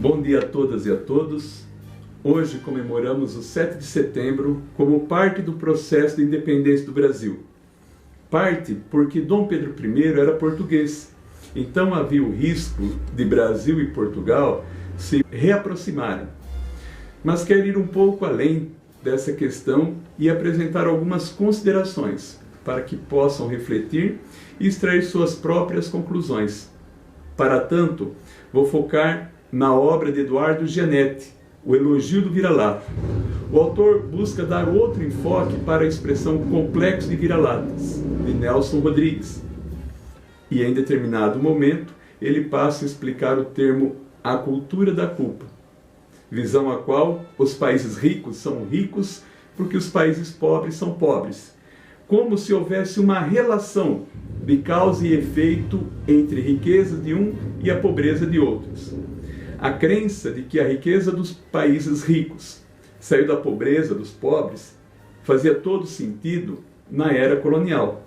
Bom dia a todas e a todos. Hoje comemoramos o 7 de setembro como parte do processo de independência do Brasil. Parte porque Dom Pedro I era português, então havia o risco de Brasil e Portugal se reaproximarem. Mas quero ir um pouco além dessa questão e apresentar algumas considerações para que possam refletir e extrair suas próprias conclusões. Para tanto, vou focar na obra de Eduardo Gianetti, O Elogio do Vira-Lata. O autor busca dar outro enfoque para a expressão Complexo de Vira-Latas, de Nelson Rodrigues. E em determinado momento, ele passa a explicar o termo a cultura da culpa, visão a qual os países ricos são ricos porque os países pobres são pobres, como se houvesse uma relação de causa e efeito entre riqueza de um e a pobreza de outros. A crença de que a riqueza dos países ricos saiu da pobreza dos pobres fazia todo sentido na era colonial.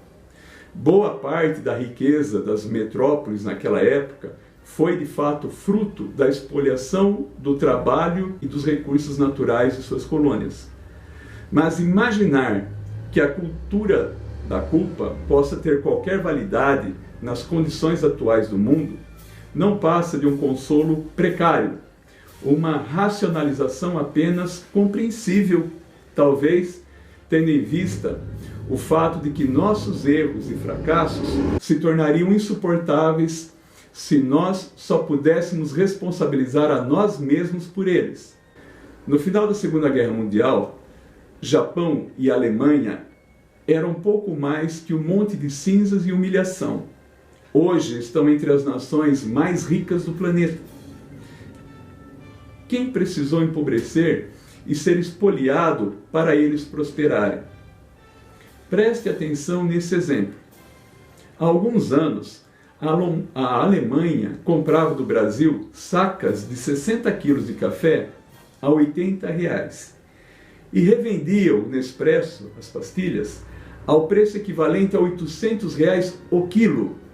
Boa parte da riqueza das metrópoles naquela época foi de fato fruto da expoliação do trabalho e dos recursos naturais de suas colônias. Mas imaginar que a cultura da culpa possa ter qualquer validade nas condições atuais do mundo não passa de um consolo precário, uma racionalização apenas compreensível, talvez tendo em vista o fato de que nossos erros e fracassos se tornariam insuportáveis se nós só pudéssemos responsabilizar a nós mesmos por eles. No final da Segunda Guerra Mundial, Japão e Alemanha eram pouco mais que um monte de cinzas e humilhação. Hoje estão entre as nações mais ricas do planeta. Quem precisou empobrecer e ser espoliado para eles prosperarem? Preste atenção nesse exemplo. Há alguns anos, a Alemanha comprava do Brasil sacas de 60 quilos de café a R$80 e revendia o Nespresso, as pastilhas, ao preço equivalente a R$800 o quilo.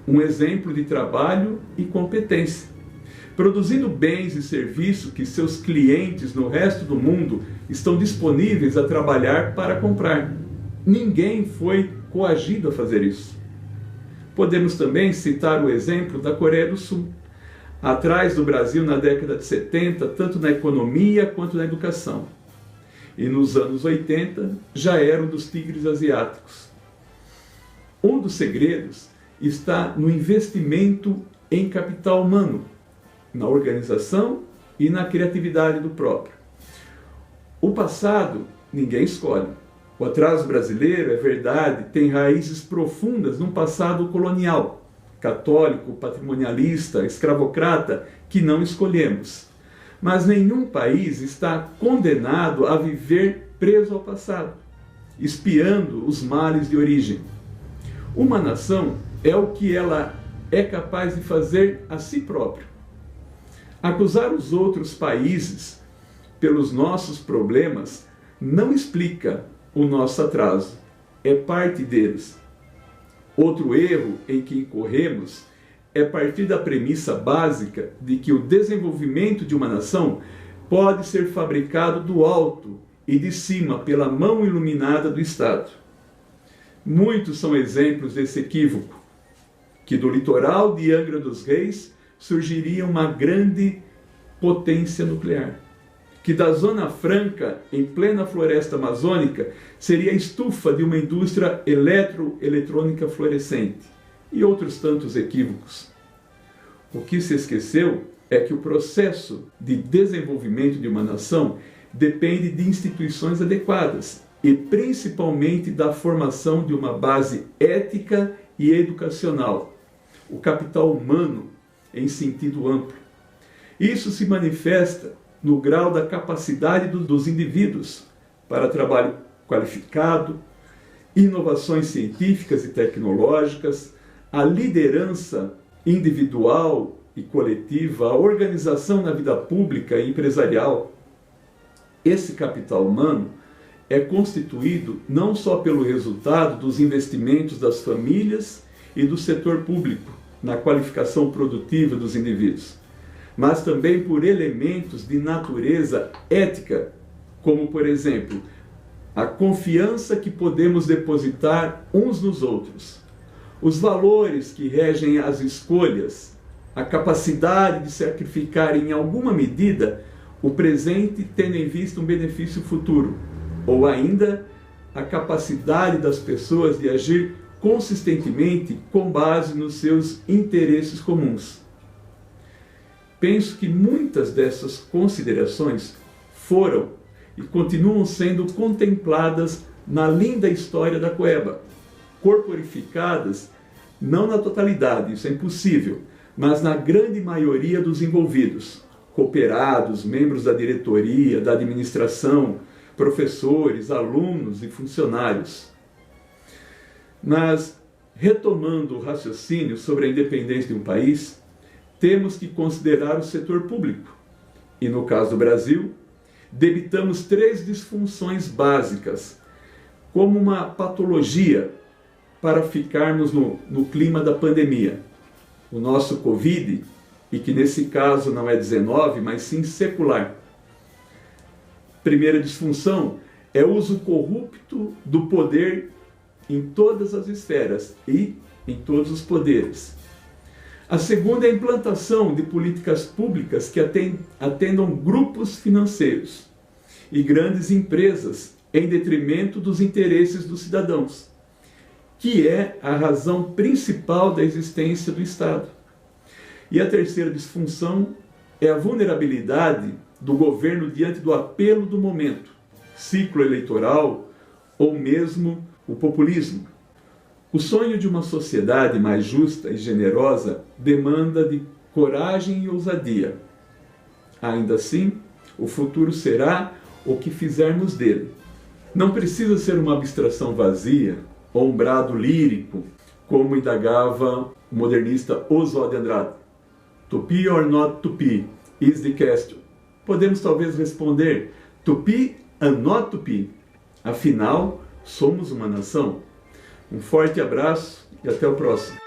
Um exemplo de trabalho e competência, produzindo bens e serviços que seus clientes no resto do mundo estão disponíveis a trabalhar para comprar. Ninguém foi coagido a fazer isso. Podemos também citar o exemplo da Coreia do Sul, atrás do Brasil na década de 70, tanto na economia quanto na educação. E nos anos 80 já era um dos tigres asiáticos. Um dos segredos está no investimento em capital humano, na organização e na criatividade do próprio. O passado ninguém escolhe. O atraso brasileiro, é verdade, tem raízes profundas num passado colonial, católico, patrimonialista, escravocrata, que não escolhemos. Mas nenhum país está condenado a viver preso ao passado, espiando os males de origem. Uma nação é o que ela é capaz de fazer a si própria. Acusar os outros países pelos nossos problemas não explica o nosso atraso, é parte deles. Outro erro em que incorremos é partir da premissa básica de que o desenvolvimento de uma nação pode ser fabricado do alto e de cima pela mão iluminada do Estado. Muitos são exemplos desse equívoco, que do litoral de Angra dos Reis surgiria uma grande potência nuclear, que da Zona Franca, em plena floresta amazônica, seria a estufa de uma indústria eletrônica florescente, e outros tantos equívocos. O que se esqueceu é que o processo de desenvolvimento de uma nação depende de instituições adequadas e principalmente da formação de uma base ética e educacional, o capital humano em sentido amplo. Isso se manifesta no grau da capacidade dos indivíduos para trabalho qualificado, inovações científicas e tecnológicas, a liderança individual e coletiva, a organização na vida pública e empresarial. Esse capital humano é constituído não só pelo resultado dos investimentos das famílias e do setor público na qualificação produtiva dos indivíduos, mas também por elementos de natureza ética, como, por exemplo, a confiança que podemos depositar uns nos outros, os valores que regem as escolhas, a capacidade de sacrificar em alguma medida o presente tendo em vista um benefício futuro, ou ainda a capacidade das pessoas de agir consistentemente com base nos seus interesses comuns. Penso que muitas dessas considerações foram e continuam sendo contempladas na linda história da Coeba, corporificadas não na totalidade, isso é impossível, mas na grande maioria dos envolvidos, cooperados, membros da diretoria, da administração, professores, alunos e funcionários. Mas, retomando o raciocínio sobre a independência de um país, temos que considerar o setor público. E no caso do Brasil, debitamos 3 disfunções básicas, como uma patologia para ficarmos no clima da pandemia. O nosso Covid, e que nesse caso não é 19, mas sim secular. Primeira disfunção é o uso corrupto do poder em todas as esferas e em todos os poderes. A segunda é a implantação de políticas públicas que atendam grupos financeiros e grandes empresas em detrimento dos interesses dos cidadãos, que é a razão principal da existência do Estado. E a terceira disfunção é a vulnerabilidade do governo diante do apelo do momento, ciclo eleitoral ou mesmo o populismo. O sonho de uma sociedade mais justa e generosa demanda de coragem e ousadia. Ainda assim, o futuro será o que fizermos dele. Não precisa ser uma abstração vazia ou um brado lírico, como indagava o modernista Oswald de Andrade. To be or not to be is the question. Podemos talvez responder, to be and not to be. Afinal, somos uma nação. Um forte abraço e até o próximo.